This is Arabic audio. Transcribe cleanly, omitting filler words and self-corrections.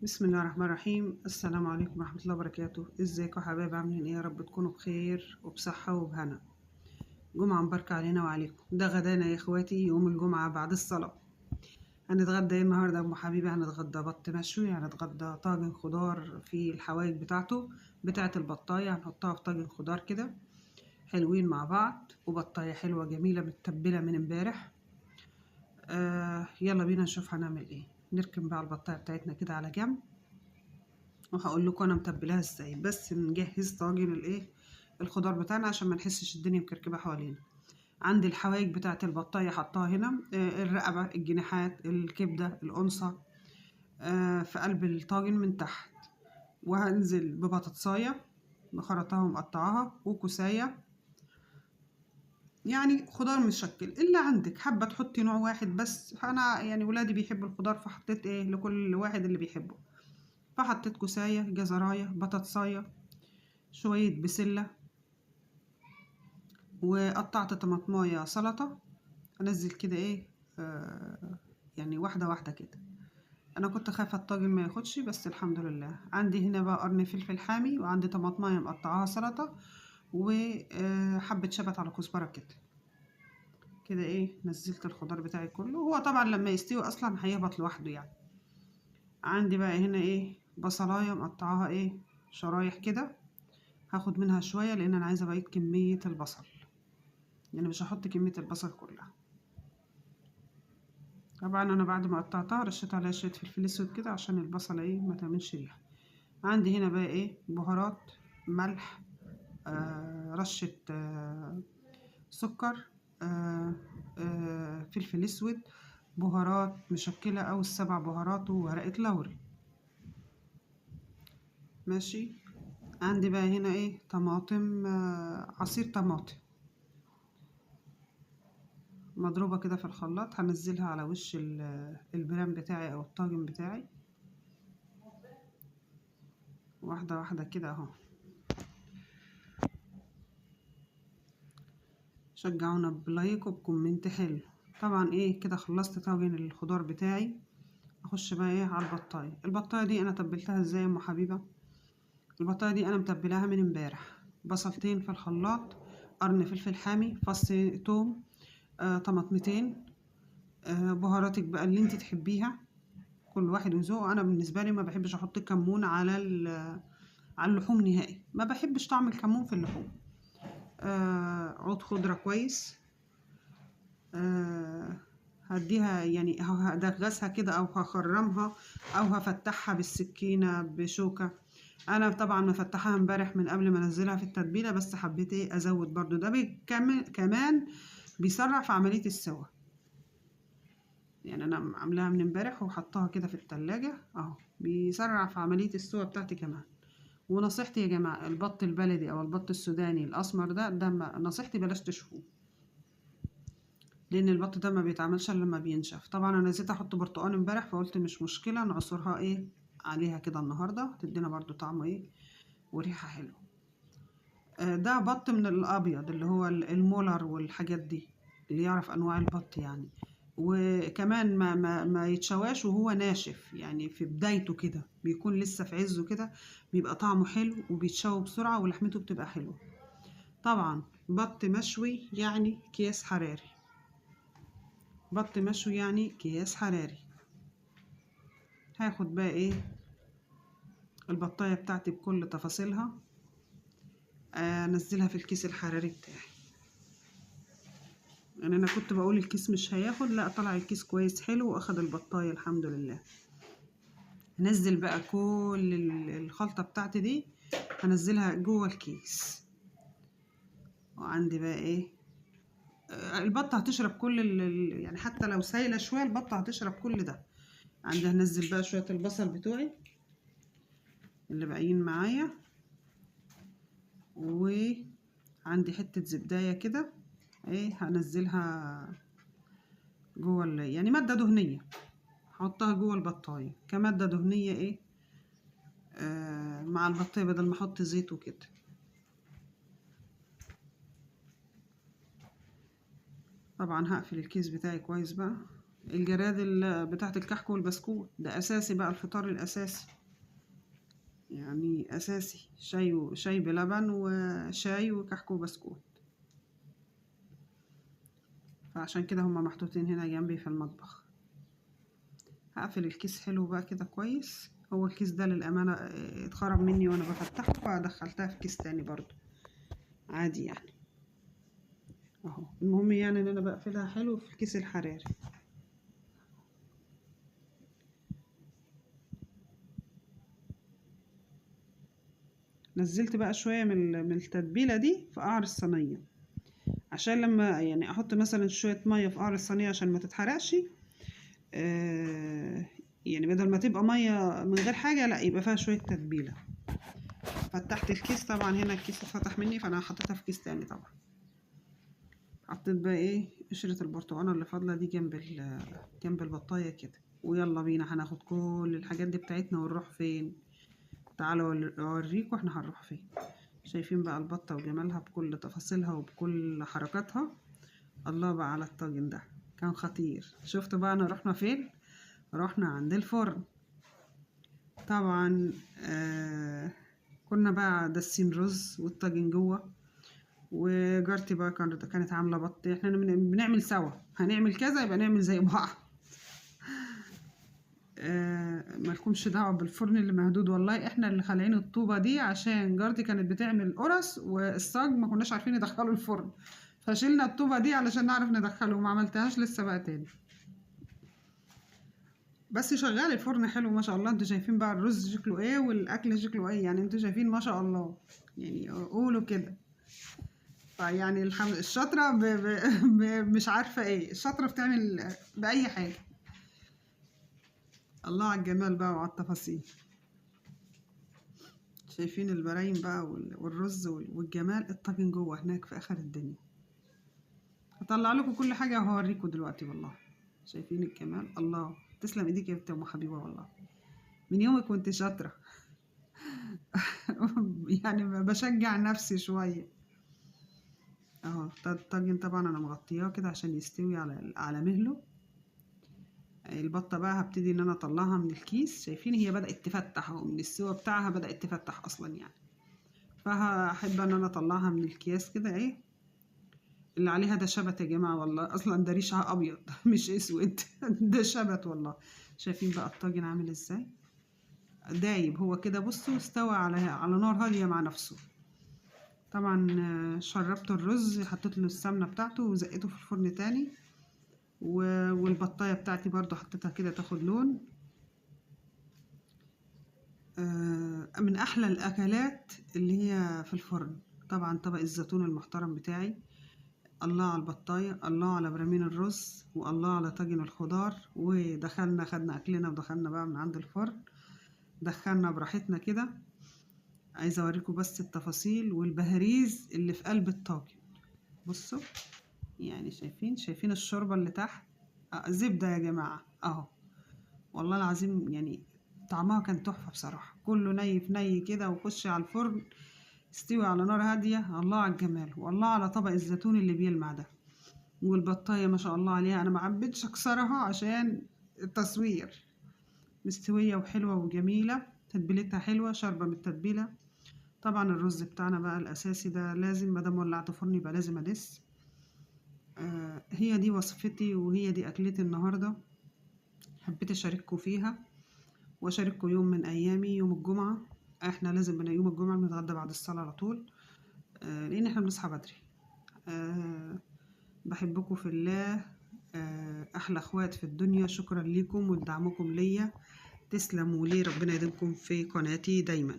بسم الله الرحمن الرحيم. السلام عليكم ورحمة الله وبركاته. ازيكم يا حبايب؟ عاملين ايه؟ يا رب تكونوا بخير وبصحة وبهنا. جمعة مباركة علينا وعليكم. ده غدانا يا اخواتي يوم الجمعة بعد الصلاة. هنتغدى ايه النهاردة يا ام حبيبي؟ هنتغدى بط مشوي، هنتغدى طاجن خضار في الحوايج بتاعته بتاعة البطاية، هنحطها في طاجن خضار كده حلوين مع بعض، وبطاية حلوة جميلة متبلة من امبارح. يلا بينا نشوف هنعمل ايه. نركن بقى البطاية بتاعتنا كده على جنب، وهقول لكم انا متبلاها ازاي. بس نجهز طاجن الايه، الخضار بتاعنا، عشان ما نحسش الدنيا مكركبه حوالينا. عندي الحوايج بتاعه البطايه حطاها هنا، الرقبه، الجناحات، الكبده، القنصه، في قلب الطاجن من تحت. وهنزل ببطاطسايه مخرطاها ومقطعاها، وكوسايه، يعني خضار مشكل. اللي عندك حابه تحطي نوع واحد بس، فانا يعني ولادي بيحبوا الخضار فحطيت ايه لكل واحد اللي بيحبه. فحطيت كوسايه، جزرايه، بطاطسايه، شويه بسله، وقطعت طماطمايه سلطة. انزل كده ايه، يعني واحدة واحدة كده. انا كنت خايفة الطاجن ما ياخدش، بس الحمد لله. عندي هنا بقى قرن فلفل حامي، وعندي طماطمايه مقطعاها سلطة، وحبة شبت على كزبرة كده. كده ايه، نزلت الخضار بتاعي كله. هو طبعا لما يستوي اصلا هيهبط لوحده يعني. عندي بقى هنا ايه، بصلاية مقطعاها ايه، شرايح كده. هاخد منها شوية لان انا عايزة بقيت كمية البصل، يعني مش هحط كمية البصل كلها. طبعا انا بعد ما قطعتها رشيت عليها شويه فلفل اسود كده عشان البصله ايه ما تعملش ريحه. عندي هنا بقى ايه، بهارات، ملح، رشه سكر، آه فلفل اسود، بهارات مشكله او السبع بهارات، وورقه لوري. ماشي. عندي بقى هنا ايه، طماطم، عصير طماطم مضروبه كده في الخلاط. هنزلها على وش البرام بتاعي او الطاجن بتاعي، واحده واحده كده اهو. شجعونا بلايك وبكومنت حلو. طبعا ايه كده خلصت طاجن الخضار بتاعي. اخش بقى ايه على البطايه. البطايه دي انا تبلتها ازاي يا ام حبيبه؟ البطايه دي انا متبلاها من امبارح. بصلتين في الخلاط، قرن فلفل حامي، فص توم، طماطمتين، بهاراتك بقى اللي انت تحبيها، كل واحد وذوقه. انا بالنسبه لي ما بحبش احط كمون على على اللحوم نهائي، ما بحبش طعم الكمون في اللحوم. عود خضره كويس. آه هديها يعني هدغسها كده او هخرمها او هفتحها بالسكينة بشوكة. انا طبعا مفتحها امبارح من قبل ما انزلها في التتبيلة، بس حبيت ايه ازود برضو ده كمان بيسرع في عملية السوا. يعني انا عاملاها من امبارح وحطها كده في التلاجة اهو، بيسرع في عملية السوا بتاعتي كمان. ونصيحتي يا جماعة، البط البلدي او البط السوداني الاسمر ده نصيحتي بلاش تشوفوه، لان البط ده ما بيتعملش الا لما بينشف. طبعا انا نسيت احط برتقان امبارح، فقلت مش مشكله نعصرها ايه عليها كده النهارده، تدينا برضو طعم ايه وريحه حلوه. ده بط من الابيض اللي هو المولر والحاجات دي، اللي يعرف انواع البط يعني. وكمان ما يتشواش وهو ناشف، يعني في بدايته كده بيكون لسه في عزه كده، بيبقى طعمه حلو وبيتشوى بسرعه ولحمته بتبقى حلوه. طبعا بط مشوي يعني اكياس حراري، بط مشوي يعني اكياس حراري. هاخد بقى ايه البطاية بتاعتي بكل تفاصيلها، انزلها في الكيس الحراري بتاعي. يعني انا كنت بقول الكيس مش هياخد، لا طلع الكيس كويس حلو واخد البطاية الحمد لله. هنزل بقى كل الخلطة بتاعتي دي، هنزلها جوه الكيس. وعندي بقى ايه، البطة هتشرب كل يعني حتى لو سايلة شوية البطة هتشرب كل ده. عندي هنزل بقى شوية البصل بتوعي اللي باقيين معايا، وعندي حتة زبداية كده ايه هنزلها جوه يعني مادة دهنية، هحطها جوه البطاية كمادة دهنية ايه، مع البطاية بدل ما احط زيت وكده. طبعا هقفل الكيس بتاعي كويس بقى الجرادل بتاعت الكحك والبسكوت، ده اساسي بقى، الفطار الاساسي يعني اساسي، شاي بلبن وشاي وكحك وبسكوت. فعشان كده هما محطوطين هنا جنبي في المطبخ. هقفل الكيس حلو بقى كده كويس. هو الكيس ده للامانه اتخرب مني وانا بفتحه، فدخلتها في كيس تاني برضو عادي يعني اهو. المهم يعني ان انا بقفلها حلو في الكيس الحراري. نزلت بقى شويه من التتبيله دي في قعر الصينيه، عشان لما يعني احط مثلا شويه ميه في قعر الصينيه عشان ما تتحرقش. يعني بدل ما تبقى ميه من غير حاجه، لا يبقى فيها شويه تتبيله. فتحت الكيس، طبعا هنا الكيس اتفتح مني، فانا حطيتها في كيس تاني. طبعا حطيت بقى ايه قشرة البرتقانة اللي فاضلة دي جنب البطاية كده. ويلا بينا هناخد كل الحاجات دي بتاعتنا ونروح فين. تعالوا اوريكم احنا هنروح فين. شايفين بقى البطة وجمالها بكل تفاصيلها وبكل حركاتها. الله بقى على الطاجن ده، كان خطير. شفتوا بقى انا رحنا فين؟ رحنا عند الفرن. طبعا كنا بقى داسين رز والطاجن جوه. وجارتي بقى كانت عامله بط. احنا بنعمل سوا، هنعمل كذا يبقى نعمل زي بعض. مالكمش دعوه بالفرن اللي مهدود، والله احنا اللي خالعين الطوبه دي، عشان جارتي كانت بتعمل قرص والصاج ما كناش عارفين ندخله الفرن، فشيلنا الطوبه دي علشان نعرف ندخله، وما عملتهاش لسه بقى تاني. بس شغال الفرن حلو ما شاء الله. انتوا شايفين بقى الرز شكله ايه والاكل شكله ايه، يعني انتوا شايفين ما شاء الله، يعني قولوا كده. يعني الشاطرة مش عارفة ايه، الشاطرة بتعمل بأي حاجة. الله على الجمال بقى وعلى التفاصيل. شايفين البرايم بقى والرز والجمال. الطاجن جوه هناك في آخر الدنيا. هطلع لكم كل حاجة وهوريكم دلوقتي. والله شايفين الجمال. الله تسلم ايديك يا بنت ام حبيبة، والله من يومك وانت شاطرة. يعني بشجع نفسي شوية اهو. الطاجن طبعا انا مغطياه كده عشان يستوي على مهله. البطة بقى هبتدي ان انا اطلعها من الكيس. شايفين هي بدأت تفتح اهو، من السوا بتاعها بدأت تفتح اصلا يعني. فهحب ان انا اطلعها من الكياس كده ايه. اللي عليها ده شبت يا جماعة، والله اصلا ده ريشها ابيض مش اسود. ده شبت والله. شايفين بقى الطاجن عامل ازاي دايب هو كده. بصوا استوى على نار هادية مع نفسه. طبعا شربت الرز، حطيت له السمنة بتاعته وزقته في الفرن تاني. والبطاية بتاعتي برضو حطيتها كده تاخد لون. من احلى الاكلات اللي هي في الفرن. طبعا طبق الزيتون المحترم بتاعي. الله على البطاية، الله على برامين الرز، والله على طاجن الخضار. ودخلنا خدنا اكلنا ودخلنا بقى من عند الفرن. دخلنا براحتنا كده. عايزه اوريكم بس التفاصيل والبهاريز اللي في قلب الطاجن. بصوا يعني شايفين الشوربه اللي تحت. زبده يا جماعه اهو. والله العظيم يعني طعمها كان تحفة بصراحة. كله ني في ني كده، وخش على الفرن استوي على نار هادية. الله على الجمال، والله على طبق الزيتون اللي بيلمع ده. والبطاية ما شاء الله عليها، انا ما عبيتش اكسرها عشان التصوير. مستوية وحلوة وجميلة، تتبيلتها حلوة، شاربة من التتبيلة. طبعا الرز بتاعنا بقى الاساسي ده لازم، مادام ولعت فرن يبقى لازم ادس. هي دي وصفتي وهي دي اكلتي النهاردة. حبيت اشارككم فيها واشارككم يوم من ايامي، يوم الجمعه. احنا لازم من يوم الجمعه بنتغدى بعد الصلاه على طول. لان احنا بنصحى بدري. بحبكم في الله. احلى اخوات في الدنيا. شكرا ليكم ولدعمكم ليا. تسلموا لي، ربنا يديمكم في قناتي دايما.